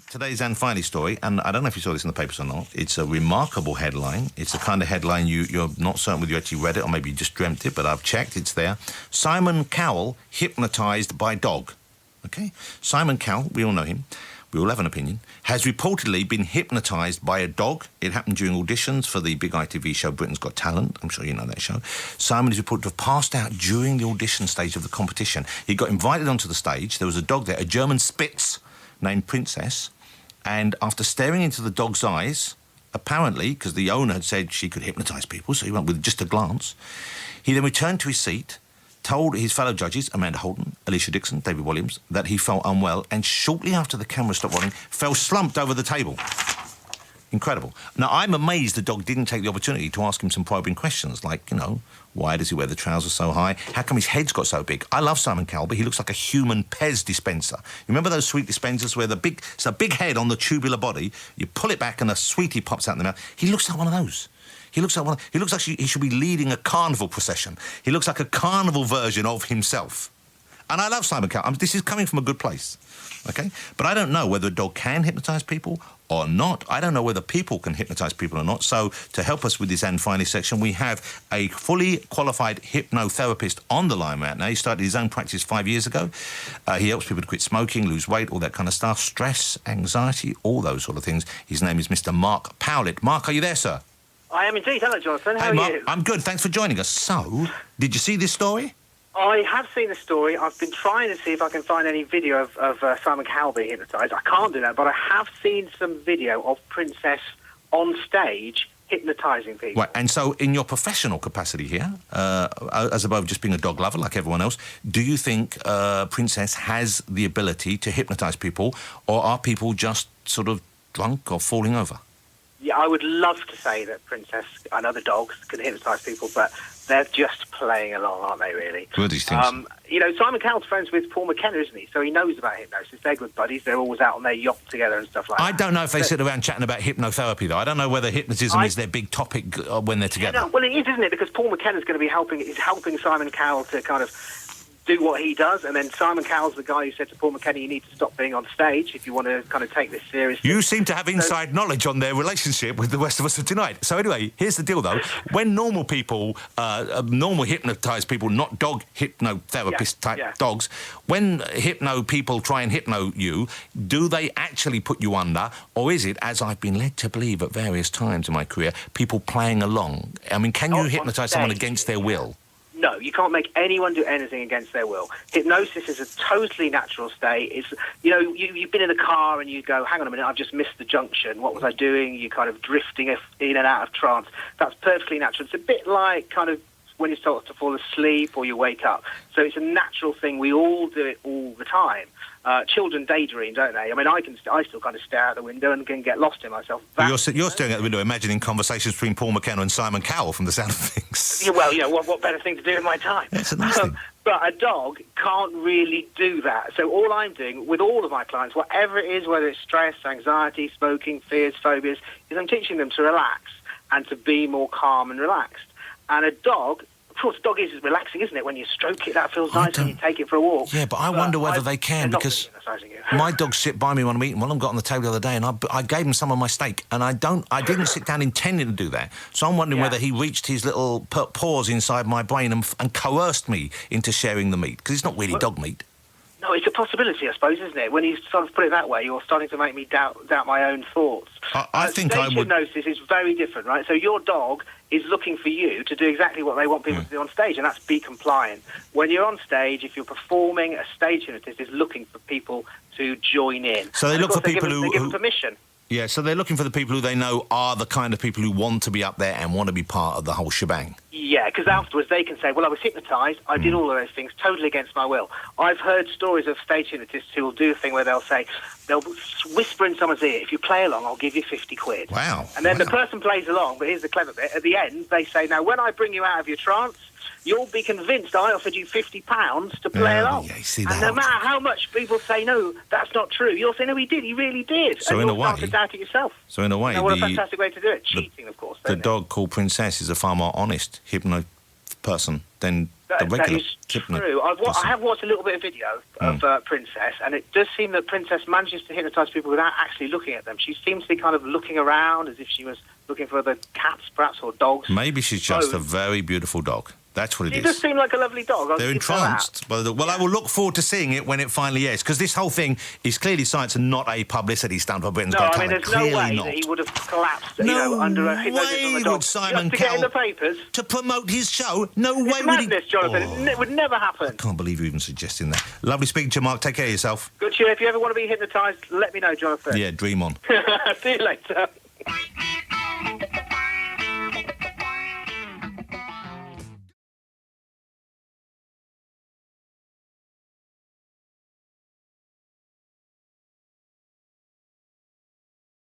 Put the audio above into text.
Today's Anne Filey story, and I don't know if you saw this in the papers or not, it's a remarkable headline. It's the kind of headline you're not certain whether you actually read it or maybe you just dreamt it, but I've checked, it's there. Simon Cowell hypnotised by dog. Okay? Simon Cowell, we all know him, we all have an opinion, has reportedly been hypnotised by a dog. It happened during auditions for the big ITV show Britain's Got Talent. I'm sure you know that show. Simon is reported to have passed out during the audition stage of the competition. He got invited onto the stage. There was a dog there, a German Spitz named Princess. And after staring into the dog's eyes, apparently, because the owner had said she could hypnotise people, so he went with just a glance, he then returned to his seat, told his fellow judges, Amanda Holden, Alicia Dixon, David Williams, that he felt unwell, and shortly after the camera stopped rolling, fell slumped over the table. Incredible. Now, I'm amazed the dog didn't take the opportunity to ask him some probing questions, like, you know, why does he wear the trousers so high? How come his head's got so big? I love Simon Cowell, but he looks like a human Pez dispenser. You remember those sweet dispensers where it's a big head on the tubular body, you pull it back and a sweetie pops out in the mouth? He looks like one of those. He looks like he should be leading a carnival procession. He looks like a carnival version of himself. And I love Simon Cowell. This is coming from a good place, okay? But I don't know whether a dog can hypnotise people or not. I don't know whether people can hypnotise people or not. So to help us with this Anne Filey section, we have a fully qualified hypnotherapist on the line right now. He started his own practice 5 years ago. He helps people to quit smoking, lose weight, all that kind of stuff, stress, anxiety, all those sort of things. His name is Mr. Mark Powlett. Mark, are you there, sir? I am indeed. Hello, Jonathan. How Mark, are you? I'm good. Thanks for joining us. So, did you see this story? I have seen the story. I've been trying to see if I can find any video of Simon Cowell being hypnotised. I can't do that, but I have seen some video of Princess on stage hypnotising people. Right, and so in your professional capacity here, as above just being a dog lover like everyone else, do you think Princess has the ability to hypnotise people, or are people just sort of drunk or falling over? Yeah, I would love to say that Princess and other dogs can hypnotise people, but they're just playing along, aren't they, really? Good, these things. You know, Simon Cowell's friends with Paul McKenna, isn't he? So he knows about hypnosis. They're good buddies. They're always out on their yacht together and stuff like that. I don't know if they sit around chatting about hypnotherapy, though. I don't know whether hypnotism is their big topic when they're together. No, well, it is, isn't it? Because Paul McKenna's going to be helping Simon Cowell to kind of do what he does, and then Simon Cowell's the guy who said to Paul McKenna, you need to stop being on stage if you want to kind of take this seriously. You seem to have inside knowledge on their relationship with the rest of us tonight. So anyway, here's the deal, though. When normal people, normal hypnotised people, not dog hypnotherapist type dogs, when hypno people try and hypno you, do they actually put you under, or is it, as I've been led to believe at various times in my career, people playing along? I mean, can you hypnotise someone against their will? No, you can't make anyone do anything against their will. Hypnosis is a totally natural state. It's, you know, you've been in a car and you go, hang on a minute, I've just missed the junction. What was I doing? You're kind of drifting in and out of trance. That's perfectly natural. It's a bit like kind of when you start to fall asleep or you wake up. So it's a natural thing. We all do it all the time. Children daydream, don't they? I mean, I still kind of stare out the window and can get lost in myself. You're staring out the window, imagining conversations between Paul McKenna and Simon Cowell from the sound of things. Yeah, well, you know, what better thing to do in my time? That's a nice thing. But a dog can't really do that. So all I'm doing with all of my clients, whatever it is, whether it's stress, anxiety, smoking, fears, phobias, is I'm teaching them to relax and to be more calm and relaxed. And a dog, of course, a dog is relaxing, isn't it? When you stroke it, that feels nice when you take it for a walk. Yeah, but I wonder whether they can, because my dog sit by me when I'm eating. One of them got on the table the other day, and I gave him some of my steak, and I didn't sit down intending to do that. So I'm wondering whether he reached his little paws inside my brain and coerced me into sharing the meat, because it's not really dog meat. No, it's a possibility, I suppose, isn't it? When you sort of put it that way, you're starting to make me doubt my own thoughts. I think I would. Hypnosis is very different, right? So your dog is looking for you to do exactly what they want people to do on stage, and that's be compliant. When you're on stage, if you're performing, a stage hypnotist is looking for people to join in. So they look for people who give them permission. Yeah, so they're looking for the people who they know are the kind of people who want to be up there and want to be part of the whole shebang. Yeah, because afterwards they can say, well, I was hypnotised, I did all of those things totally against my will. I've heard stories of stage hypnotists who will do a thing where they'll whisper in someone's ear, if you play along, I'll give you 50 quid. Wow. And then the person plays along, but here's the clever bit, at the end they say, now when I bring you out of your trance, you'll be convinced I offered you £50 to play along. Yeah, you see that. And no matter how much people say, no, that's not true, you'll say, no, he did, he really did. So and in a you'll way, start to doubt it yourself. So in a way, what a fantastic way to do it. Cheating, of course. The dog called Princess is a far more honest hypno person than That regular is true. I have watched a little bit of video of Princess, and it does seem that Princess manages to hypnotise people without actually looking at them. She seems to be kind of looking around as if she was looking for other cats, perhaps, or dogs. Maybe she's just a very beautiful dog. That's what it is. She does seem like a lovely dog. They're entranced. Well, I will look forward to seeing it when it finally airs, because this whole thing is clearly science and not a publicity stunt for Britain's Got Talent. There's no way that he would have collapsed under a hypnosis on the dog. Would Simon to Cowell get in the papers. To promote his show? No way it's madness, Jonathan. It would never happen. I can't believe you're even suggesting that. Lovely speaking to you, Mark. Take care of yourself. Good to you. If you ever want to be hypnotised, let me know, Jonathan. Yeah, dream on. See you later.